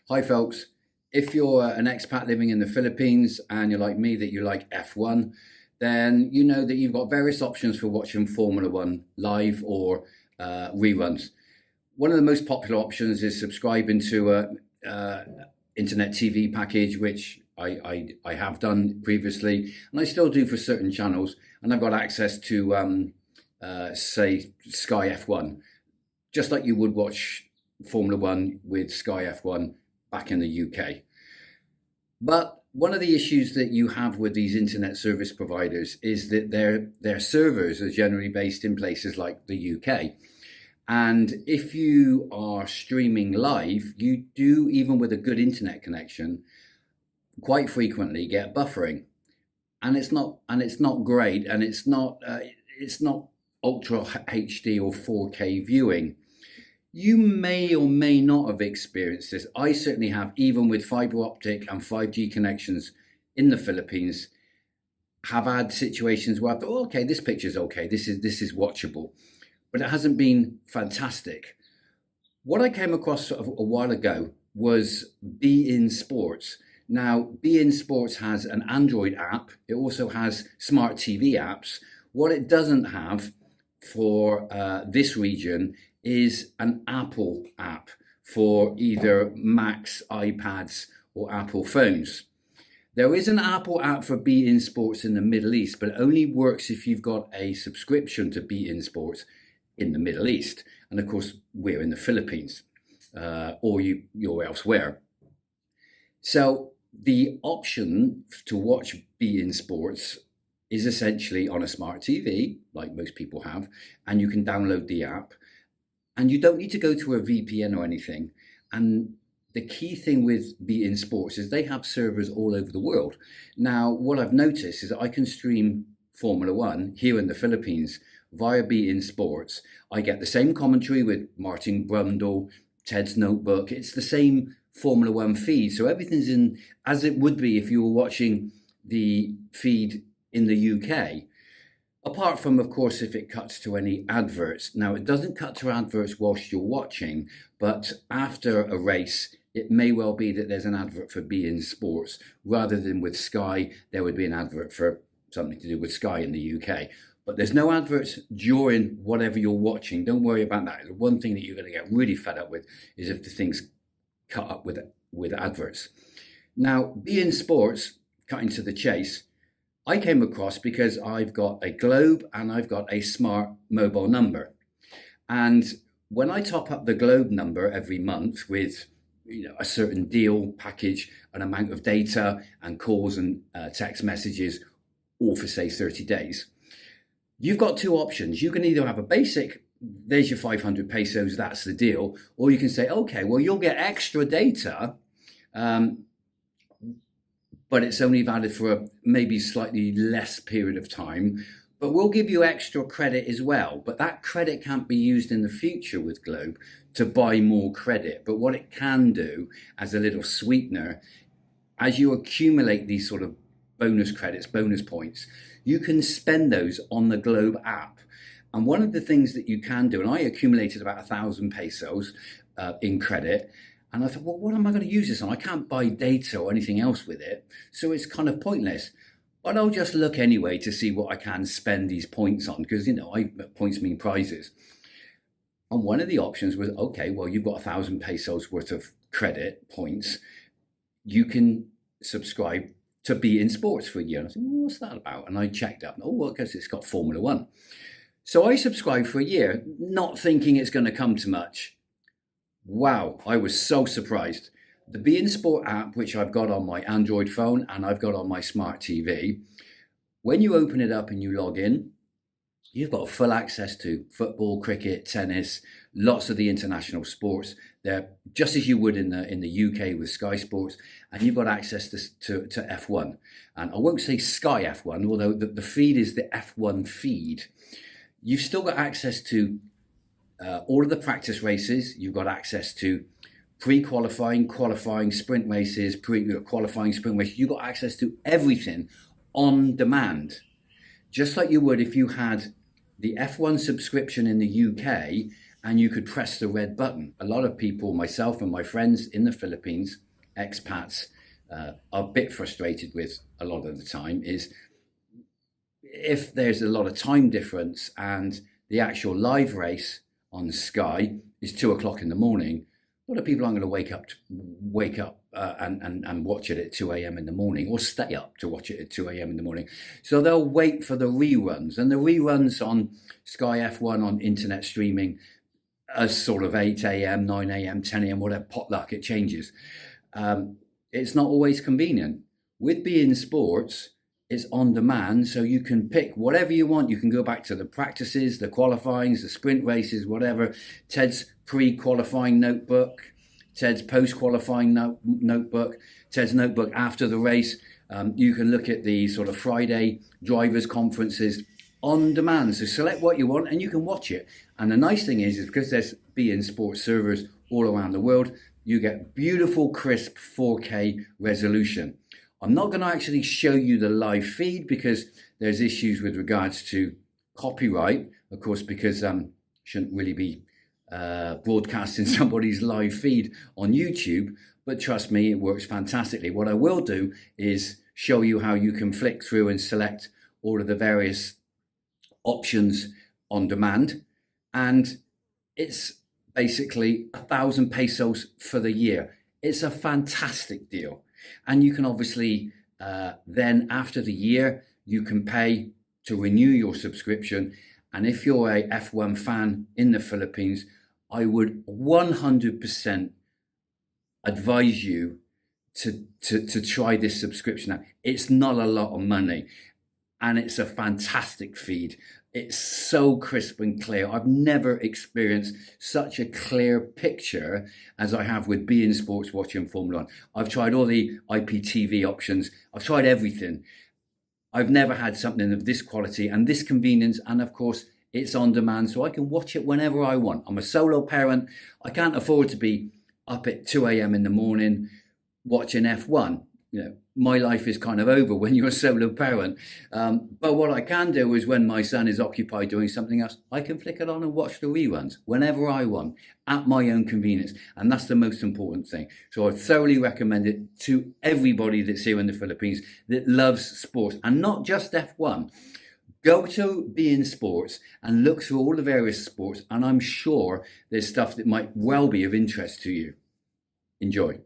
Hi folks, if you're an expat living in the Philippines and you're like me that you like F1, then you know that you've got various options for watching Formula One live or reruns. One of the most popular options is subscribing to a internet TV package, which I have done previously, and I still do for certain channels, and I've got access to say Sky F1, just like you would watch Formula One with Sky F1 back in the UK. But one of the issues that you have with these internet service providers is that their servers are generally based in places like the UK. And if you are streaming live, you do, even with a good internet connection, quite frequently get buffering. And it's not great, and it's not ultra HD or 4K viewing. You may or may not have experienced this. I certainly have, even with fiber optic and 5G connections in the Philippines, have had situations where I thought, oh, okay, this picture's okay, this is watchable, but it hasn't been fantastic. What I came across sort of a while ago was beinSPORTS. Now, beinSPORTS has an Android app. It also has smart TV apps. What it doesn't have for this region is an Apple app for either Macs, iPads, or Apple phones. There is an Apple app for beinSPORTS in the Middle East, but it only works if you've got a subscription to beinSPORTS in the Middle East. And of course, we're in the Philippines, or you're elsewhere. So the option to watch beinSPORTS is essentially on a smart TV, like most people have, and you can download the app. And you don't need to go through a VPN or anything. And the key thing with beinSPORTS is they have servers all over the world. Now, what I've noticed is that I can stream Formula One here in the Philippines via beinSPORTS. I get the same commentary with Martin Brundle, Ted's Notebook. It's the same Formula One feed. So everything's in as it would be if you were watching the feed in the UK. Apart from, of course, if it cuts to any adverts. Now, it doesn't cut to adverts whilst you're watching, but after a race, it may well be that there's an advert for beinSPORTS, rather than with Sky, there would be an advert for something to do with Sky in the UK. But there's no adverts during whatever you're watching. Don't worry about that. The one thing that you're going to get really fed up with is if the thing's cut up with adverts. Now, beinSPORTS, cutting to the chase, I came across because I've got a Globe and I've got a smart mobile number. And when I top up the Globe number every month with a certain deal package, an amount of data and calls and text messages, all for say 30 days, you've got two options. You can either have a basic, there's your 500 pesos, that's the deal, or you can say, okay, well, you'll get extra data, but it's only valid for a maybe slightly less period of time, but we'll give you extra credit as well. But that credit can't be used in the future with Globe to buy more credit. But what it can do as a little sweetener, as you accumulate these sort of bonus credits, bonus points, you can spend those on the Globe app. And one of the things that you can do, and I accumulated about 1,000 pesos in credit, and I thought, well, what am I going to use this on? I can't buy data or anything else with it, so it's kind of pointless. But I'll just look anyway to see what I can spend these points on, because, points mean prizes. And one of the options was, okay, well, you've got 1,000 pesos worth of credit points. You can subscribe to beinSPORTS for a year. And I said, well, what's that about? And I checked up. Oh, well, because it's got Formula One. So I subscribed for a year, not thinking it's going to come to much. Wow, I was so surprised. The beinSPORTS app, which I've got on my Android phone and I've got on my smart TV, when you open it up and you log in, you've got full access to football, cricket, tennis, lots of the international sports. They're just as you would in the UK with Sky Sports, and you've got access to F1. And I won't say Sky F1, although the feed is the F1 feed. You've still got access to all of the practice races. You've got access to pre-qualifying, qualifying, sprint races, qualifying, sprint races. You've got access to everything on demand, just like you would if you had the F1 subscription in the UK and you could press the red button. A lot of people, myself and my friends in the Philippines, expats, are a bit frustrated with a lot of the time is if there's a lot of time difference and the actual live race on Sky is 2 o'clock in the morning, a lot of people aren't going to wake up and watch it at 2 a.m. in the morning, or stay up to watch it at 2 a.m. in the morning. So they'll wait for the reruns, and the reruns on Sky F1 on internet streaming are sort of 8 a.m., 9 a.m., 10 a.m., whatever, potluck, it changes. It's not always convenient. With beinSPORTS, it's on demand, so you can pick whatever you want. You can go back to the practices, the qualifyings, the sprint races, whatever. Ted's pre-qualifying notebook, Ted's post-qualifying notebook, Ted's notebook after the race. You can look at the sort of Friday drivers' conferences on demand. So select what you want and you can watch it. And the nice thing is because there's beinSPORTS servers all around the world, you get beautiful, crisp 4K resolution. I'm not going to actually show you the live feed because there's issues with regards to copyright, of course, because shouldn't really be broadcasting somebody's live feed on YouTube, but trust me, it works fantastically. What I will do is show you how you can flick through and select all of the various options on demand, and it's basically 1,000 pesos for the year. It's a fantastic deal. And you can obviously then after the year, you can pay to renew your subscription. And if you're a F1 fan in the Philippines, I would 100% advise you to try this subscription out. It's not a lot of money and it's a fantastic feed. It's so crisp and clear. I've never experienced such a clear picture as I have with beinSPORTS watching Formula 1. I've tried all the IPTV options. I've tried everything. I've never had something of this quality and this convenience. And of course, it's on demand, so I can watch it whenever I want. I'm a solo parent. I can't afford to be up at 2 a.m. in the morning watching F1. You know, my life is kind of over when you're a solo parent. But what I can do is when my son is occupied doing something else, I can flick it on and watch the reruns whenever I want at my own convenience. And that's the most important thing. So I thoroughly recommend it to everybody that's here in the Philippines that loves sports and not just F1. Go to beinSPORTS and look through all the various sports, and I'm sure there's stuff that might well be of interest to you. Enjoy.